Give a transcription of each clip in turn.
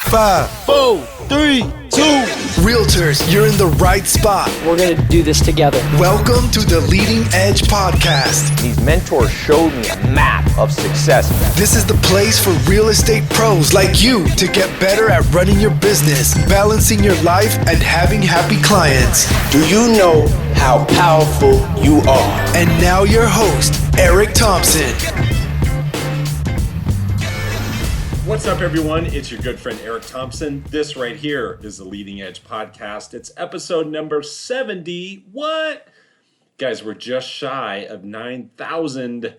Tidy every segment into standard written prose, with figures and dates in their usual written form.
5, 4, 3, 2. Realtors, you're in the right spot. We're going to do this together. Welcome to the Leading Edge Podcast. These mentors showed me a map of success. This is the place for real estate pros like you to get better at running your business, balancing your life, and having happy clients. Do you know how powerful you are? And now your host, Eric Thompson. What's up, everyone? It's your good friend, Eric Thompson. This right here is the Leading Edge Podcast. It's episode number 70. What? Guys, we're just shy of 9,000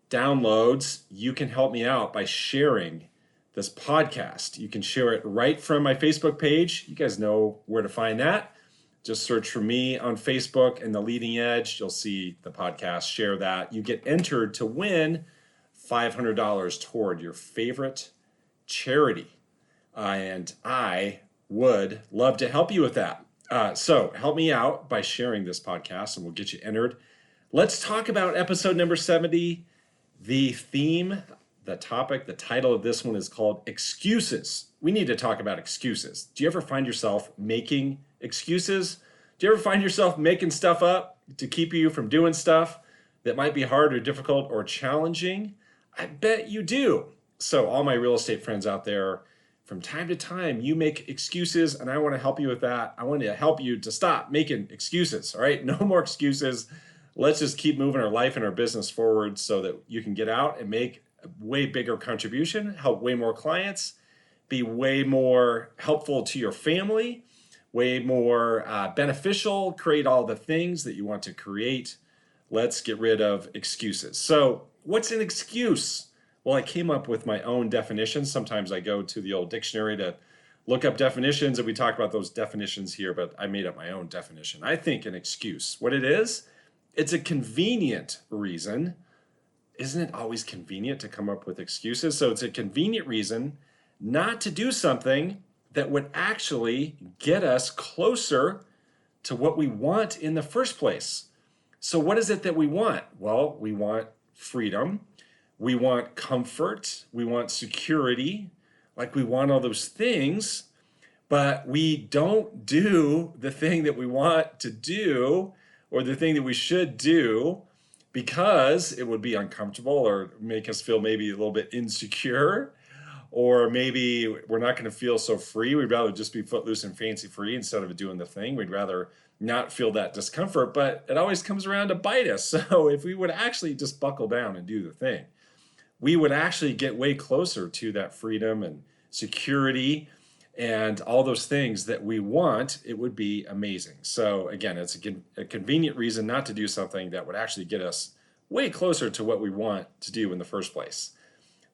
downloads. You can help me out by sharing this podcast. You can share it right from my Facebook page. You guys know where to find that. Just search for me on Facebook and the Leading Edge. You'll see the podcast. Share that. You get entered to win $500 toward your favorite charity, and I would love to help you with that. So help me out by sharing this podcast and we'll get you entered. Let's talk about episode number 70. The theme, the topic, the title of this one is called excuses. We need to talk about excuses. Do you ever find yourself making excuses? Do you ever find yourself making stuff up to keep you from doing stuff that might be hard or difficult or challenging? I bet you do. So all my real estate friends out there, from time to time, you make excuses, and I want to help you with that. I want to help you to stop making excuses, all right? No more excuses. Let's just keep moving our life and our business forward so that you can get out and make a way bigger contribution, help way more clients, be way more helpful to your family, way more beneficial, create all the things that you want to create. Let's get rid of excuses. So what's an excuse? Well, I came up with my own definitions. Sometimes I go to the old dictionary to look up definitions, and we talk about those definitions here, but I made up my own definition. I think an excuse, what it is, it's a convenient reason. Isn't it always convenient to come up with excuses? So it's a convenient reason not to do something that would actually get us closer to what we want in the first place. So what is it that we want? Well, we want freedom. We want comfort, we want security, like we want all those things, but we don't do the thing that we want to do or the thing that we should do because it would be uncomfortable or make us feel maybe a little bit insecure, or maybe we're not going to feel so free. We'd rather just be footloose and fancy free instead of doing the thing. We'd rather not feel that discomfort, but it always comes around to bite us. So if we would actually just buckle down and do the thing, we would actually get way closer to that freedom and security and all those things that we want. It would be amazing. So again, it's a convenient reason not to do something that would actually get us way closer to what we want to do in the first place.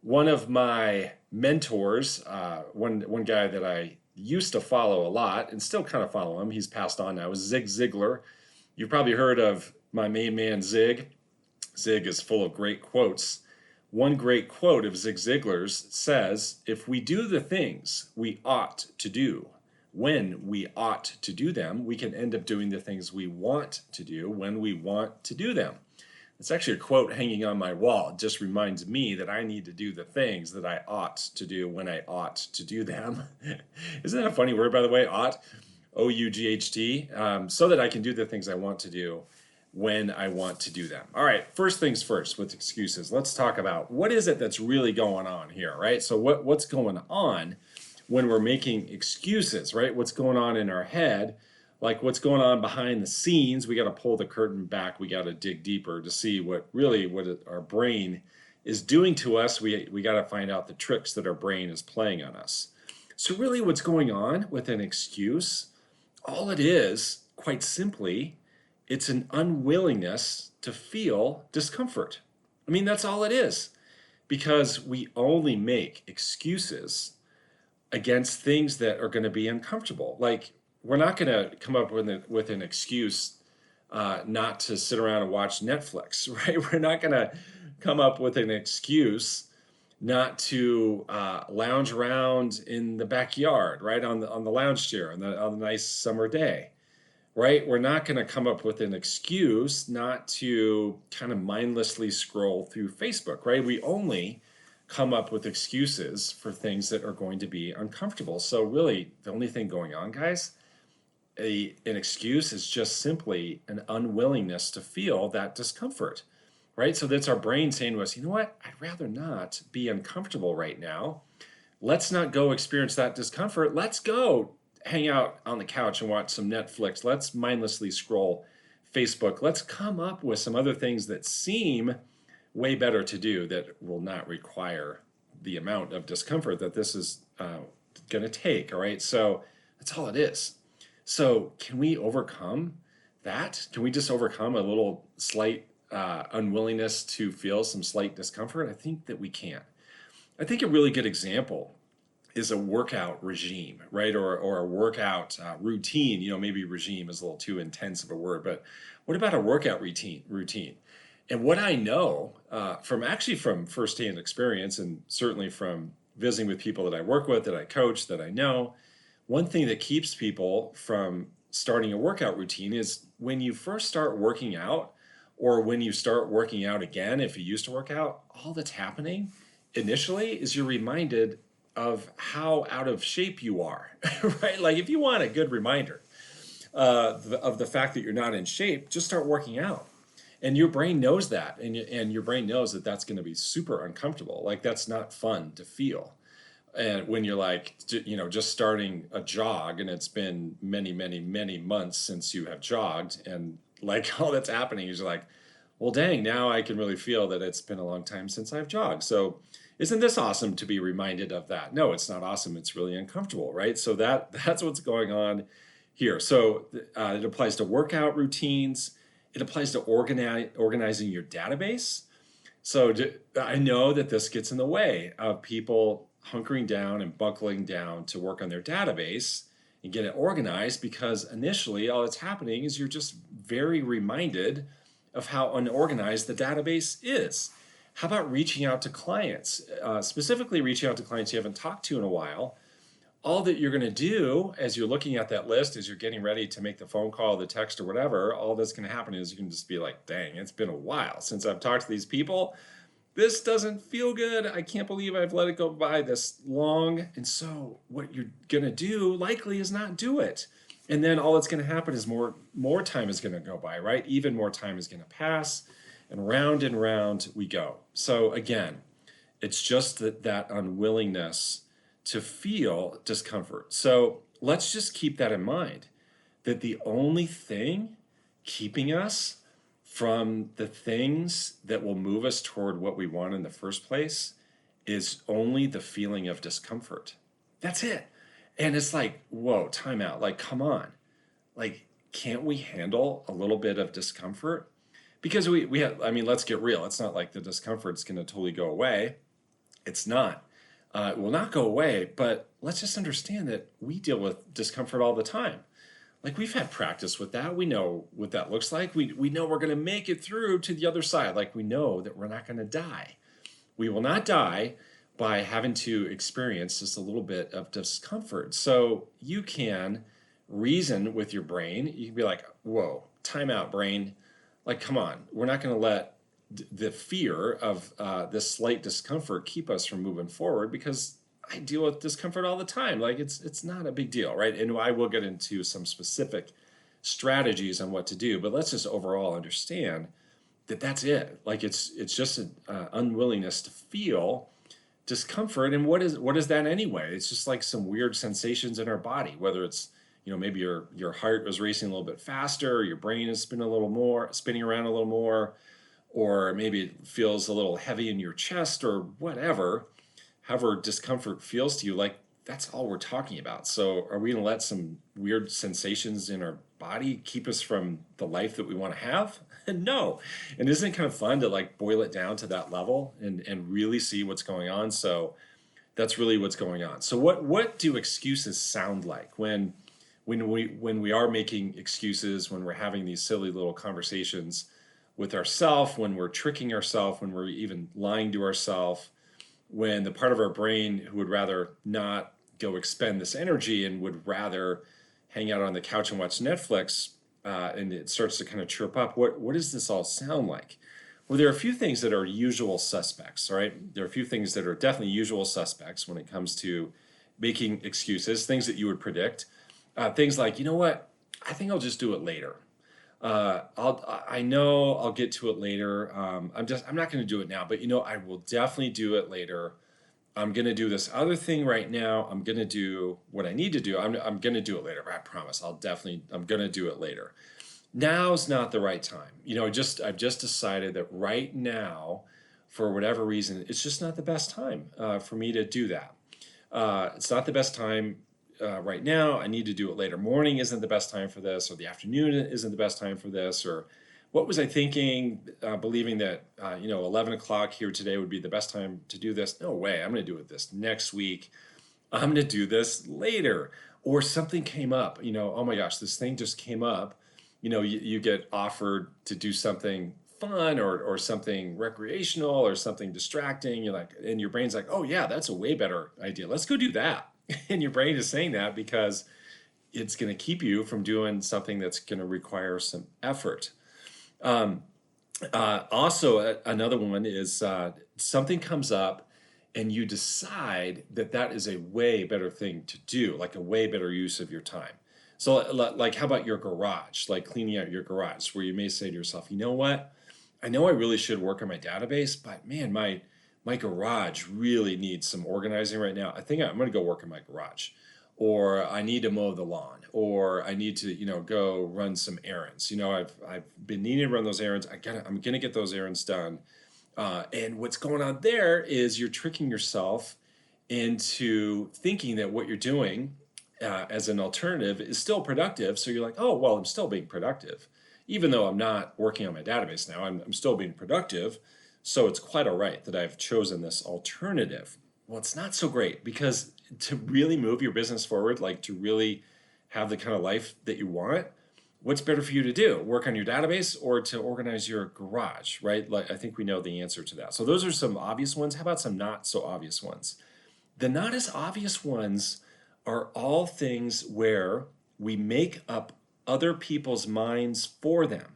One of my mentors, one guy that I used to follow a lot and still kind of follow him, he's passed on now, is Zig Ziglar. You've probably heard of my main man, Zig. Zig is full of great quotes. One great quote of Zig Ziglar's says, if we do the things we ought to do when we ought to do them, we can end up doing the things we want to do when we want to do them. It's actually a quote hanging on my wall. It just reminds me that I need to do the things that I ought to do when I ought to do them. Isn't that a funny word, by the way, ought, O-U-G-H-T, so that I can do the things I want to do when I want to do them. All right, first things first with excuses. Let's talk about what is it that's really going on here, right? So what's going on when we're making excuses, right? What's going on in our head, like what's going on behind the scenes. We got to pull the curtain back. We got to dig deeper to see what our brain is doing to us. We got to find out the tricks that our brain is playing on us. So really what's going on with an excuse, all it is, quite simply, it's an unwillingness to feel discomfort. I mean, that's all it is, because we only make excuses against things that are going to be uncomfortable. Like, we're not going to come up with an excuse not to sit around and watch Netflix, right? We're not going to come up with an excuse not to lounge around in the backyard, right, on the lounge chair on a nice summer day. Right? We're not going to come up with an excuse not to kind of mindlessly scroll through Facebook, right? We only come up with excuses for things that are going to be uncomfortable. So really, the only thing going on, guys, an excuse is just simply an unwillingness to feel that discomfort, right? So that's our brain saying to us, you know what? I'd rather not be uncomfortable right now. Let's not go experience that discomfort. Let's go hang out on the couch and watch some Netflix. Let's mindlessly scroll Facebook. Let's come up with some other things that seem way better to do that will not require the amount of discomfort that this is going to take. All right. So that's all it is. So can we overcome that? Can we just overcome a little slight unwillingness to feel some slight discomfort? I think that we can. I think a really good example is a workout regime, right? Or a workout routine. Maybe regime is a little too intense of a word, but what about a workout routine? And what I know from firsthand experience, and certainly from visiting with people that I work with, that I coach, that I know, one thing that keeps people from starting a workout routine is when you first start working out, or when you start working out again, if you used to work out, all that's happening initially is you're reminded of how out of shape you are, right? Like if you want a good reminder of the fact that you're not in shape, just start working out. And your brain knows that, and your brain knows that that's going to be super uncomfortable. Like that's not fun to feel. And when you're like, just starting a jog, and it's been many, many, many months since you have jogged, and like all that's happening is you're like, well, dang, now I can really feel that it's been a long time since I've jogged. So isn't this awesome to be reminded of that? No, it's not awesome. It's really uncomfortable, right? So that's what's going on here. So it applies to workout routines. It applies to organizing your database. So I know that this gets in the way of people hunkering down and buckling down to work on their database and get it organized, because initially all that's happening is you're just very reminded of how unorganized the database is. How about reaching out to clients, specifically reaching out to clients you haven't talked to in a while? All that you're going to do as you're looking at that list, as you're getting ready to make the phone call, the text, or whatever, all that's going to happen is you can just be like, dang, it's been a while since I've talked to these people. This doesn't feel good. I can't believe I've let it go by this long. And so what you're going to do likely is not do it. And then all that's going to happen is more time is going to go by, right? Even more time is going to pass, and round we go. So again, it's just that unwillingness to feel discomfort. So let's just keep that in mind, that the only thing keeping us from the things that will move us toward what we want in the first place is only the feeling of discomfort. That's it. And it's like, whoa, time out. Like, come on. Like, can't we handle a little bit of discomfort? Because we have, let's get real. It's not like the discomfort's going to totally go away. It's not. It will not go away, but let's just understand that we deal with discomfort all the time. Like, we've had practice with that. We know what that looks like. We know we're going to make it through to the other side. Like, we know that we're not going to die. We will not die by having to experience just a little bit of discomfort. So you can reason with your brain. You can be like, whoa, time out, brain. Like, come on. We're not going to let the fear of this slight discomfort keep us from moving forward, because I deal with discomfort all the time. Like, it's not a big deal, right? And I will get into some specific strategies on what to do, but let's just overall understand that that's it. Like, it's just an unwillingness to feel discomfort. And what is that anyway? It's just like some weird sensations in our body, whether it's, maybe your heart was racing a little bit faster, or your brain is spinning around a little more, or maybe it feels a little heavy in your chest, or whatever. However discomfort feels to you, like, that's all we're talking about. So are we going to let some weird sensations in our body keep us from the life that we want to have? No. And isn't it kind of fun to like boil it down to that level and really see what's going on? So that's really what's going on. So what do excuses sound like when we are making excuses, when we're having these silly little conversations with ourselves, when we're tricking ourselves, when we're even lying to ourselves, when the part of our brain who would rather not go expend this energy and would rather hang out on the couch and watch Netflix, and it starts to kind of chirp up, what does this all sound like? Well, there are a few things that are usual suspects, all right? There are a few things that are definitely usual suspects when it comes to making excuses, things that you would predict. Things like, you know what? I think I'll just do it later. I know I'll get to it later. I'm not going to do it now, but I will definitely do it later. I'm going to do this other thing right now. I'm going to do what I need to do. I'm going to do it later. I promise. I'm going to do it later. Now's not the right time. I've just decided that right now, for whatever reason, it's just not the best time for me to do that. It's not the best time right now. I need to do it later. Morning isn't the best time for this, or the afternoon isn't the best time for this, or what was I thinking, believing that 11 o'clock here today would be the best time to do this? No way. I'm going to do it this next week. I'm going to do this later. Or something came up. Oh my gosh, this thing just came up. You get offered to do something fun or something recreational or something distracting. You're like, and your brain's like, oh yeah, that's a way better idea. Let's go do that. And your brain is saying that because it's going to keep you from doing something that's going to require some effort. Also, another one is something comes up and you decide that is a way better thing to do, like a way better use of your time. So like, how about your garage, like cleaning out your garage, where you may say to yourself, you know what? I know I really should work on my database, but man, my garage really needs some organizing right now. I think I'm going to go work in my garage, or I need to mow the lawn, or I need to, go run some errands. I've been needing to run those errands. I'm going to get those errands done. And what's going on there is you're tricking yourself into thinking that what you're doing as an alternative is still productive. So you're like, oh, well, I'm still being productive. Even though I'm not working on my database now, I'm still being productive. So it's quite all right that I've chosen this alternative. Well, it's not so great, because to really move your business forward, like to really have the kind of life that you want, what's better for you to do? Work on your database or to organize your garage, right? Like, I think we know the answer to that. So those are some obvious ones. How about some not so obvious ones? The not as obvious ones are all things where we make up other people's minds for them.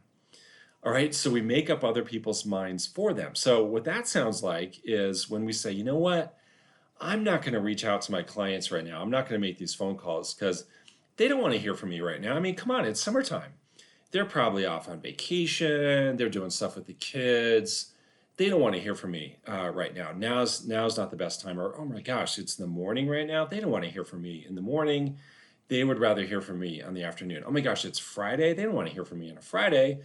All right, so we make up other people's minds for them. So what that sounds like is when we say, you know what, I'm not going to reach out to my clients right now. I'm not going to make these phone calls because they don't want to hear from me right now. I mean, come on, it's summertime. They're probably off on vacation. They're doing stuff with the kids. They don't want to hear from me right now. Now's not the best time. Or, oh my gosh, it's the morning right now. They don't want to hear from me in the morning. They would rather hear from me on the afternoon. Oh my gosh, it's Friday. They don't want to hear from me on a Friday.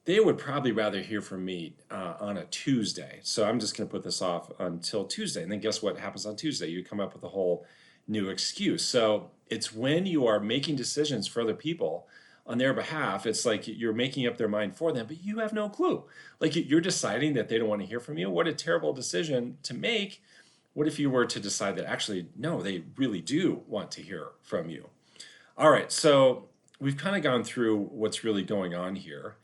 They would probably rather hear from me on a Tuesday. So I'm just going to put this off until Tuesday. And then guess what happens on Tuesday? You come up with a whole new excuse. So it's when you are making decisions for other people on their behalf, it's like you're making up their mind for them, but you have no clue. Like, you're deciding that they don't want to hear from you. What a terrible decision to make. What if you were to decide that actually, no, they really do want to hear from you? All right, so we've kind of gone through what's really going on here,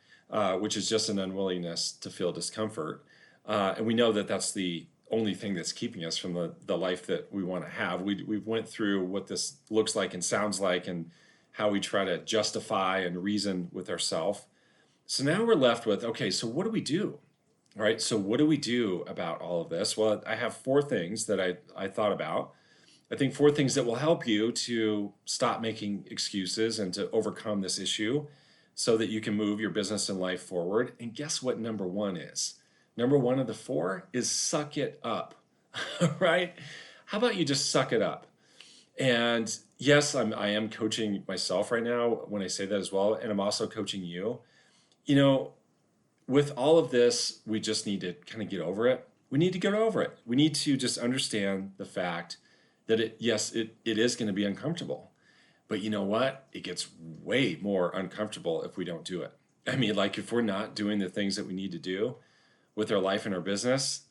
which is just an unwillingness to feel discomfort. And we know that that's the only thing that's keeping us from the life that we want to have. We've went through what this looks like and sounds like, and how we try to justify and reason with ourselves. So now we're left with, okay, so what do we do? All right, so what do we do about all of this? Well, I have 4 things that I thought about. I think 4 things that will help you to stop making excuses and to overcome this issue so that you can move your business and life forward. And guess what number 1 is? Number 1 of the 4 is suck it up, right? How about you just suck it up? And yes, I am coaching myself right now when I say that as well. And I'm also coaching you. With all of this, we just need to kind of get over it. We need to get over it. We need to just understand the fact that it is going to be uncomfortable. But you know what? It gets way more uncomfortable if we don't do it. I mean, like, if we're not doing the things that we need to do with our life and our business,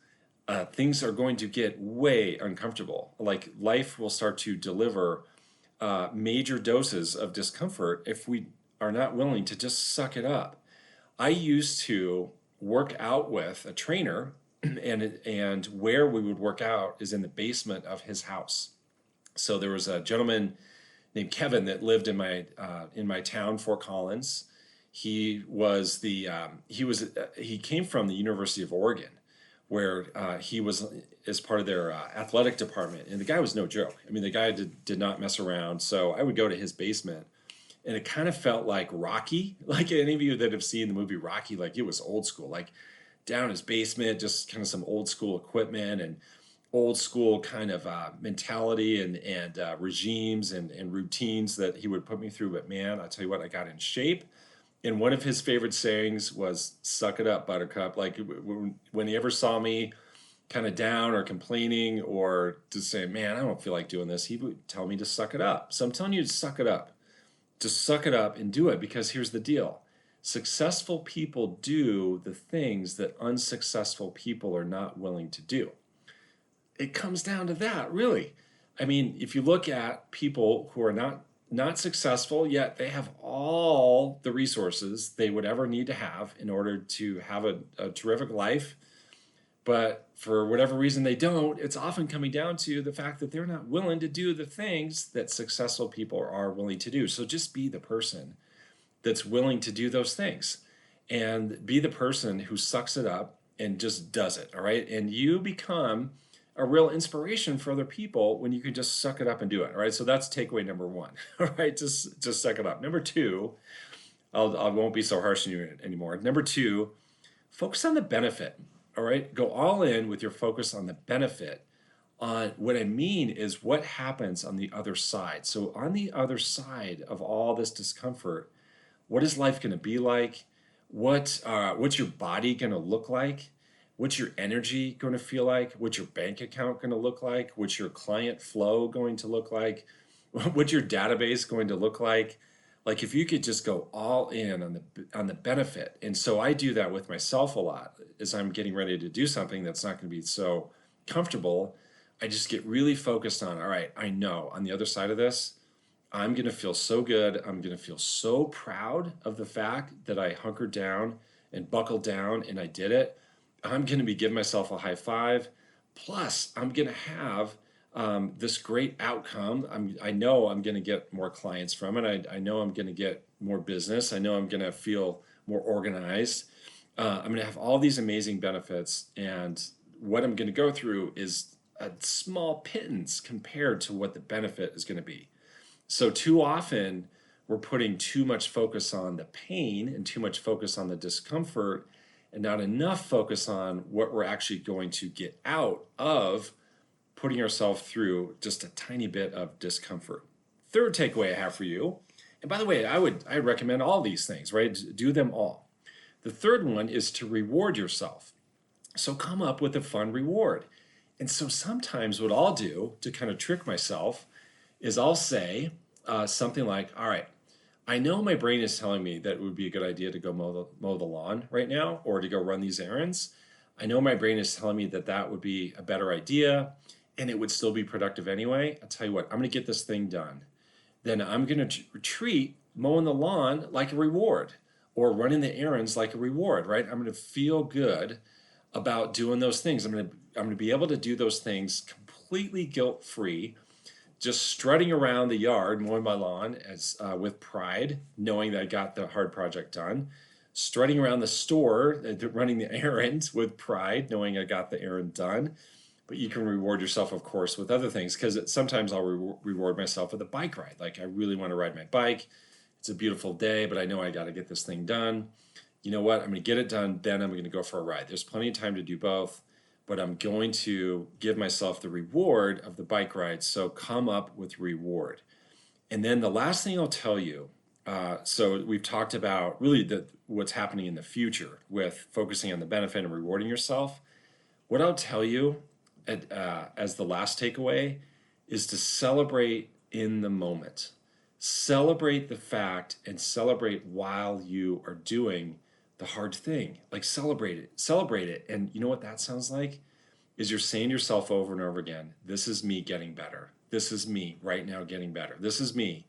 things are going to get way uncomfortable. Like, life will start to deliver major doses of discomfort if we are not willing to just suck it up. I used to work out with a trainer, and where we would work out is in the basement of his house. So there was a gentleman named Kevin that lived in my town, Fort Collins. He was he came from the University of Oregon, where he was as part of their athletic department, and the guy was no joke. I mean, the guy did not mess around. So I would go to his basement, and it kind of felt like Rocky, like any of you that have seen the movie Rocky, like it was old school, like down his basement, just kind of some old school equipment and old school kind of mentality and regimes and routines that he would put me through. But man, I tell you what, I got in shape. And one of his favorite sayings was, "Suck it up, buttercup." Like when he ever saw me kind of down or complaining or just saying, "Man, I don't feel like doing this," he would tell me to suck it up. So I'm telling you to suck it up. Just suck it up and do it, because here's the deal. Successful people do the things that unsuccessful people are not willing to do. It comes down to that, really. I mean, if you look at people who are not successful, yet they have all the resources they would ever need to have in order to have a terrific life, but for whatever reason they don't, it's often coming down to the fact that they're not willing to do the things that successful people are willing to do. So just be the person that's willing to do those things, and be the person who sucks it up and just does it, all right? And you become a real inspiration for other people when you can just suck it up and do it, all right? So that's takeaway number one, all right? Just suck it up. Number two, I won't be so harsh on you anymore. Number two, focus on the benefit, all right? Go all in with your focus on the benefit. What I mean is what happens on the other side. So on the other side of all this discomfort, what is life going to be like? What's your body going to look like? What's your energy going to feel like? What's your bank account going to look like? What's your client flow going to look like? What's your database going to look like? Like if you could just go all in on the benefit. And so I do that with myself a lot as I'm getting ready to do something that's not going to be so comfortable. I just get really focused on, all right, I know on the other side of this, I'm going to feel so good. I'm going to feel so proud of the fact that I hunkered down and buckled down and I did it. I'm going to be giving myself a high five. Plus, I'm going to have this great outcome. I know I'm going to get more clients from it. I know I'm going to get more business. I know I'm going to feel more organized. I'm going to have all these amazing benefits. And what I'm going to go through is a small pittance compared to what the benefit is going to be. So too often we're putting too much focus on the pain and too much focus on the discomfort and not enough focus on what we're actually going to get out of putting ourselves through just a tiny bit of discomfort. Third takeaway I have for you, and by the way, I recommend all these things, right? Do them all. The third one is to reward yourself. So come up with a fun reward. And so sometimes what I'll do to kind of trick myself is I'll say something like, all right, I know my brain is telling me that it would be a good idea to go mow the lawn right now or to go run these errands. I know my brain is telling me that that would be a better idea and it would still be productive anyway. I'll tell you what, I'm going to get this thing done. Then I'm going to treat mowing the lawn like a reward or running the errands like a reward, right? I'm going to feel good about doing those things. I'm going to be able to do those things completely guilt-free, just strutting around the yard, mowing my lawn with pride, knowing that I got the hard project done, strutting around the store, running the errands with pride, knowing I got the errand done. But you can reward yourself, of course, with other things, because sometimes I'll reward myself with a bike ride. Like I really want to ride my bike. It's a beautiful day, but I know I got to get this thing done. You know what? I'm going to get it done, then I'm going to go for a ride. There's plenty of time to do both, but I'm going to give myself the reward of the bike ride. So come up with reward. And then the last thing I'll tell you, so we've talked about really what's happening in the future with focusing on the benefit and rewarding yourself. What I'll tell you as the last takeaway is to celebrate in the moment. Celebrate the fact and celebrate while you are doing the hard thing. Like celebrate it. And you know what that sounds like? Is you're saying to yourself over and over again, this is me getting better. This is me right now getting better. This is me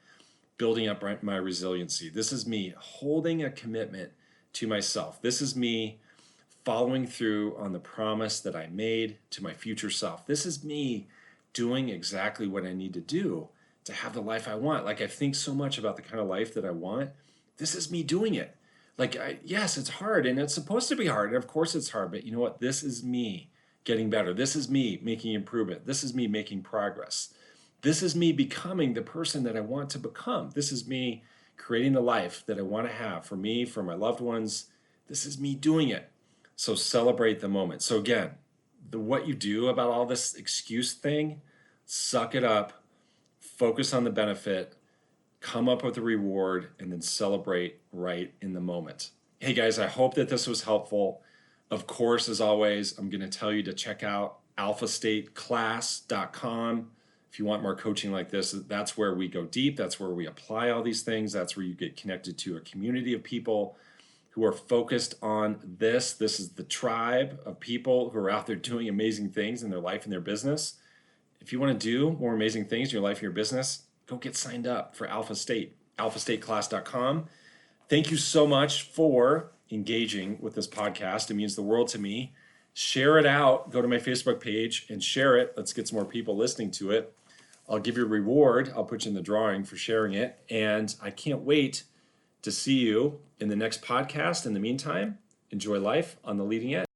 building up my resiliency. This is me holding a commitment to myself. This is me following through on the promise that I made to my future self. This is me doing exactly what I need to do to have the life I want. Like I think so much about the kind of life that I want. This is me doing it. Yes, it's hard and it's supposed to be hard. And of course it's hard, but you know what? This is me getting better. This is me making improvement. This is me making progress. This is me becoming the person that I want to become. This is me creating the life that I want to have for me, for my loved ones. This is me doing it. So celebrate the moment. So again, what you do about all this excuse thing, suck it up, focus on the benefit, come up with a reward, and then celebrate right in the moment. Hey guys, I hope that this was helpful. Of course, as always, I'm going to tell you to check out alphastateclass.com. If you want more coaching like this, that's where we go deep. That's where we apply all these things. That's where you get connected to a community of people who are focused on this. This is the tribe of people who are out there doing amazing things in their life and their business. If you want to do more amazing things in your life and your business, go get signed up for Alpha State, alphastateclass.com. Thank you so much for engaging with this podcast. It means the world to me. Share it out. Go to my Facebook page and share it. Let's get some more people listening to it. I'll give you a reward. I'll put you in the drawing for sharing it. And I can't wait to see you in the next podcast. In the meantime, enjoy life on the leading edge.